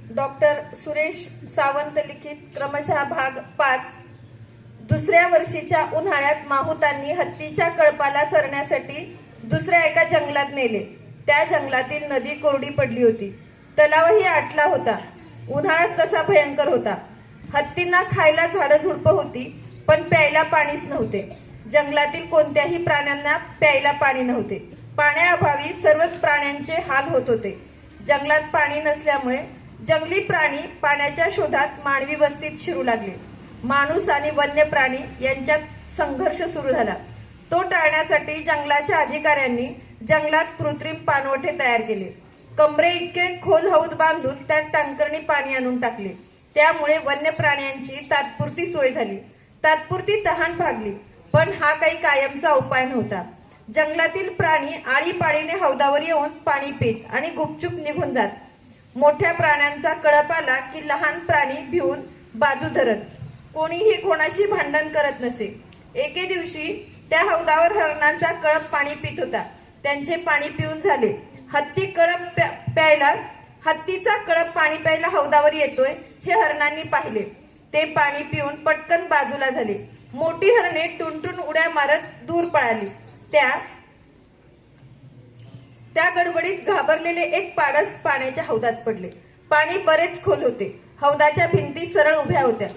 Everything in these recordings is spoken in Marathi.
डॉक्टर सुरेश सावंत लिखित क्रमशः भाग 5। दुसऱ्या वर्षीच्या उन्हाळ्यात माहुतांनी हत्तीच्या कळपाला चरण्यासाठी दुसऱ्या एका जंगलात नेले। त्या जंगलातील नदी कोरडी पडली होती, तलावही आटला होता। उन्हाळाच तसा भयंकर होता। हत्तींना खायला झाडं झुडपं होती, पण प्यायला पाणीच नव्हते। जंगलातील कोणत्याही प्राण्यांना प्यायला पाणी नव्हते। पाण्याअभावी सर्वच प्राण्यांचे हाल होत होते। जंगलात पाणी नसल्यामुळे जंगली प्राणी पाण्याच्या शोधात मानवी वस्तीत शिरू लागले। माणूस आणि वन्य प्राणी यांच्यात संघर्ष सुरू झाला। तो टाळण्यासाठी जंगलाच्या अधिकाऱ्यांनी जंगलात कृत्रिम पाणवठे तयार केले। कमरे इतके खोल हौद बांधून त्यात टँकरनी पाणी आणून टाकले। त्यामुळे वन्य प्राण्यांची तात्पुरती सोय झाली, तात्पुरती तहान भागली। पण हा काही कायमचा उपाय नव्हता। जंगलातील प्राणी आळीपाळीने हौदावर येऊन पाणी पीत आणि गुपचूप निघून जात। मोठ्या प्राण्यांचा कळप आला की लहान प्राणी भिवून बाजू धरत। कोणीही कोणाशी भांडण करत नसे। एके दिवशी त्या हौदावर हरणांचा कळप पाणी पित होता। त्यांचे पाणी पिऊन झाले। हत्तीचा कळप पाणी प्यायला हौदावर येतोय हे हरणांनी पाहिले। ते पाणी पिऊन पटकन बाजूला झाले। मोठी हरणे टुनटुन उड्या मारत दूर पळाली। त्या गडबडीत घाबरलेले एक पाडस पाण्याच्या हौदात पडले। पाणी बरेच खोल होते। हौदाच्या भिंती सरळ उभ्या होत्या।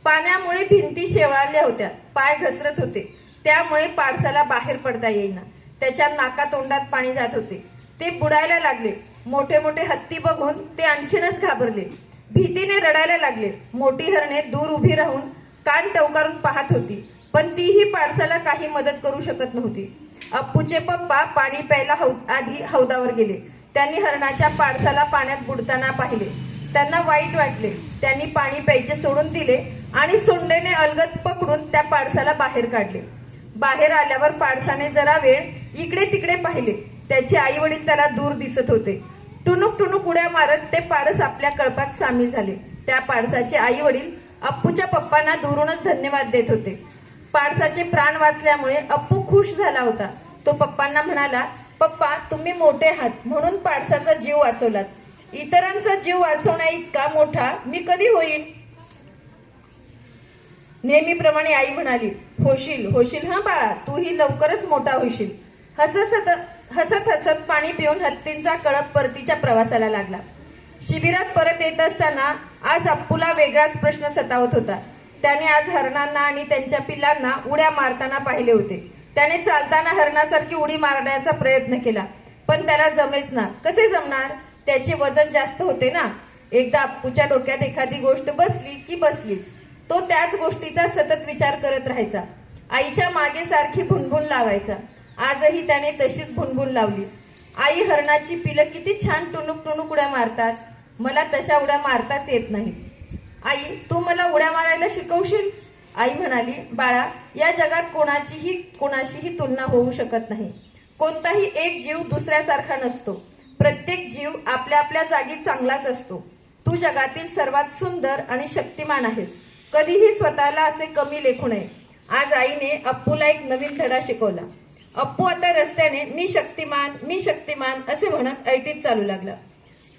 पाण्यामुळे भिंती शेवाळल्या होत्या। पाय घसरत होते, त्यामुळे पाडसाला बाहेर पडता येईना। त्याच्या नाकातोंडात पाणी जात होते। ते बुडायला लागले। मोठे मोठे हत्ती बघून ते आणखीनच घाबरले। भीतीने रडायला लागले। मोठी हरणे दूर उभी राहून कान टवकारून पाहत होती, पण तीही पाडसाला काही मदत करू शकत नव्हती। अप्पूचे पप्पा पाणी प्यायला आधी हौदावर गेले। त्यांनी हरणाच्या पाडसाला पाण्यात बुडताना पाहिले। त्यांना वाईट वाटले। त्यांनी पाणी प्यायचे सोडून दिले आणि सोंडेने अलगद पकडून त्या पाडसाला बाहेर काढले। बाहेर आल्यावर पाडसाने जरा वेळ इकडे तिकडे पाहिले। त्याचे आई वडील त्याला दूर दिसत होते। टुनुक टुनुक उड्या मारत ते पाडस आपल्या कळपात सामील झाले। त्या पाडसाचे आई वडील अप्पूच्या पप्पांना दूरूनच धन्यवाद देत होते। पाडसाचे प्राण वाचल्यामुळे अप्पू खुश झाला होता। तो पप्पांना म्हणाला, पप्पा तुम्ही मोठे आहात म्हणून पाडसाचा जीव वाचवलात। इतरांचा जीव वाचवण्या इतका मोठा मी कधी होईल? नेहमीप्रमाणे आई म्हणाली, होशील होशील हा बाळा, तूही लवकरच मोठा होशील। हसत हसत पाणी पिऊन हत्तींचा कळप परतीच्या प्रवासाला लागला। शिबिरात परत येत असताना आज अप्पूला वेगळाच प्रश्न सतावत होता। त्याने आज हरणांना आणि त्यांच्या पिल्लांना उड्या मारताना पाहिले होते। त्याने चालताना हरणासारखी उडी मारण्याचा प्रयत्न केला, पण त्याला जमेच ना। कसे जमणार? त्याचे वजन जास्त होते ना। एकदा अप्पूच्या डोक्यात एखादी गोष्ट बसली की बसलीच। तो त्याच गोष्टीचा सतत विचार करत राहायचा। आईच्या मागे सारखी भुणभुण लावायचा। आजही त्याने तशीच भुणभुण लावली। आई, हरणाची पिलं किती छान टुनुक टुनुक उड्या मारतात, मला तशा उड्या मारताच येत नाही। आई, तू मला उड्या मारायला शिकवशील? आई म्हणाली, बाळा, या जगात कोणाशीही तुलना होऊ शकत नाही। कोणताही एक जीव दुसऱ्यासारखा नसतो। प्रत्येक जीव आपल्या आपल्या जागी चांगलाच असतो। तू जगातील सर्वात सुंदर आणि शक्तिमान आहेस। कधीही स्वतःला असे कमी लेखू नये। आज आईने अप्पूला एक नवीन धडा शिकवला। अप्पू आता रस्त्याने मी शक्तिमान असे म्हणत ऐटीत चालू लागला।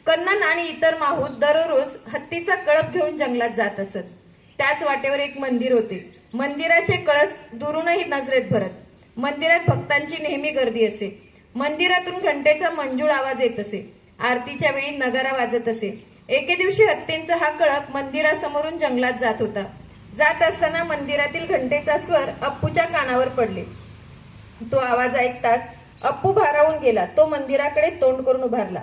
कन्नन आणि इतर माहूत दररोज हत्तीचा कळप घेऊन जंगलात जात असत। त्याच वाटेवर एक मंदिर होते। मंदिराचे कळस दुरूनही नजरेत भरत। मंदिरात भक्तांची नेहमी गर्दी असे। मंदिरातून घंटेचा मंजूळ आवाज येत असे। आरतीच्या वेळी नगारा वाजत असे। एके दिवशी हत्तींचा हा कळप मंदिरासमोरून जंगलात जात होता। जात असताना मंदिरातील घंटेचा स्वर अप्पूच्या कानावर पडले। तो आवाज ऐकताच अप्पू भारावून गेला। तो मंदिराकडे तोंड करून उभारला।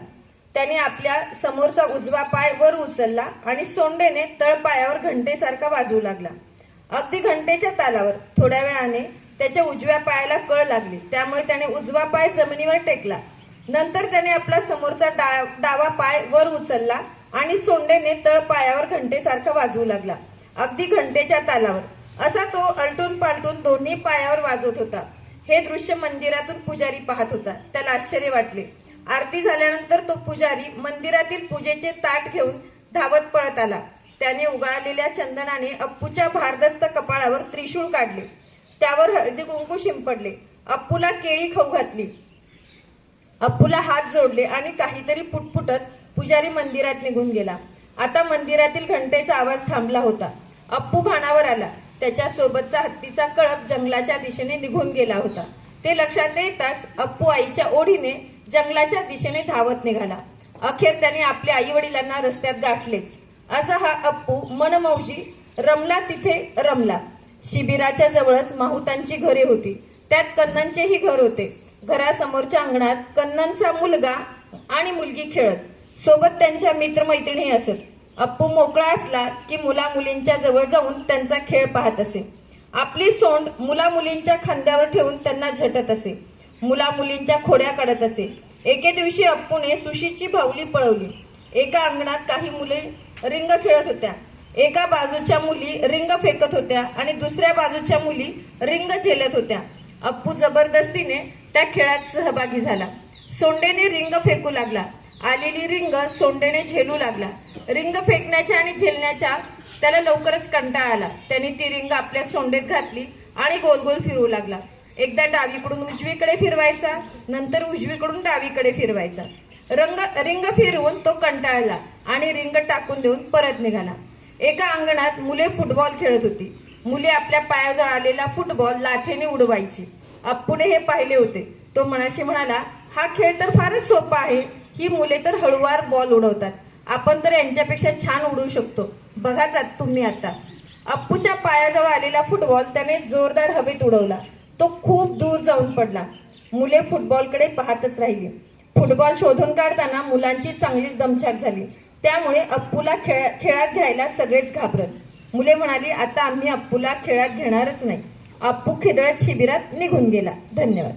त्याने आपल्या समोरचा उजवा पाय वर उचलला आणि सोंडेने तळपायावर घंटेसारखा वाजवू लागला। अगदी घंटेच्या तालावर। थोड्या वेळाने त्याच्या उजव्या पायाला कळ लागली, त्यामुळे त्याने उजवा पाय जमिनीवर टेकला। नंतर त्याने आपला समोरचा डावा पाय वर उचलला आणि सोंडेने तळपायावर घंटेसारखा वाजवू लागला, अगदी घंटेच्या तालावर। असा तो आलटून पालटून दोन्ही पायावर वाजवत होता। हे दृश्य मंदिरातून पुजारी पाहत होता। त्याला आश्चर्य वाटले। आरती झाल्यानंतर तो पुजारी मंदिरातील पूजेचे ताट घेऊन धावत पळत आला। त्याने उगाळलेल्या चंदनाने अप्पूच्या भारदस्त कपाळावर त्रिशूळ काढले। त्यावर हळदी कुंकू शिंपडले। अप्पूला केळी खाऊ घातली। अप्पूला हात जोडले आणि काहीतरी पुटपुटत पुजारी मंदिरात निघून गेला। आता मंदिरातील घंटेचा आवाज थांबला होता. अप्पू भानावर आला. त्याच्या सोबतचा हत्तीचा कळप जंगलाच्या दिशेने निघून गेला होता. ते लक्षात येताच अप्पू आईच्या ओढीने जंगलाच्या दिशेने धावत निघाला. अखेर त्याने आपल्या आई वडिलांना रस्त्यात गाठलेच. असा हा अप्पू मनमौजी रमला तिथे रमला. शिबिराच्या जवळच माहुतांची घरे होती. त्यात कन्ननचेही घर होते. घरासमोरच्या अंगणात कन्ननचा मुलगा आणि मुलगी खेळत. सोबत त्यांच्या मित्रमैत्रिणी असत. अप्पू मोकळा असला की मुला मुलींच्या जवळ जाऊन त्यांचा खेळ पाहत असे. आपली सोंड मुला मुलींच्या खांद्यावर ठेवून त्यांना झटत असे. मुला मुलींच्या खोड्या काढत असे. एके दिवशी अप्पूने सुशीची बाहुली पळवली. एका अंगणात काही मुले रिंग खेळत होत्या. एका बाजूच्या मुली रिंग फेकत होत्या आणि दुसऱ्या बाजूच्या मुली रिंग झेलत होत्या. अप्पू जबरदस्तीने त्या खेळात सहभागी झाला. सोंडेने रिंग फेकू लागला. आलेली रिंग सोंडेने झेलू लागला. रिंग फेकण्याच्या आणि झेलण्याच्या त्याला लवकरच कंटाळा आला. त्याने ती रिंग आपल्या सोंडेत घातली आणि गोल गोल फिरवू लागला. एकदा डावीकडून उजवीकडे फिरवायचा, नंतर उजवीकडून डावीकडे फिरवायचा. रिंग फिरवून तो कंटाळला आणि रिंग टाकून देऊन परत निघाला. एका अंगणात मुले फुटबॉल खेळत होती. मुले आपल्या पायाजवळ आलेला फुटबॉल लाथेने उडवायची. अप्पूने हे पाहिले होते. तो मनाशी म्हणाला, हा खेळ तर फारच सोपा आहे. ही मुले तर हळूवार बॉल उडवतात. आपण तर यांच्यापेक्षा छान उडवू शकतो. बघाच तुम्ही आता. अप्पूच्या पायाजवळ आलेला फुटबॉल त्याने जोरदार हवेत उडवला. तो खूप दूर जाऊन पडला. मुले फुटबॉलकडे पाहतच राहिली. फुटबॉल शोधून काढताना मुलांची चांगलीच दमछाक झाली. त्यामुळे अप्पूला खेळात घ्यायला सगळेच घाबरत. मुले म्हणाली, आता आम्ही अप्पूला खेळात घेणारच नाही. अप्पू खिदळत शिबिरात निघून गेला. धन्यवाद.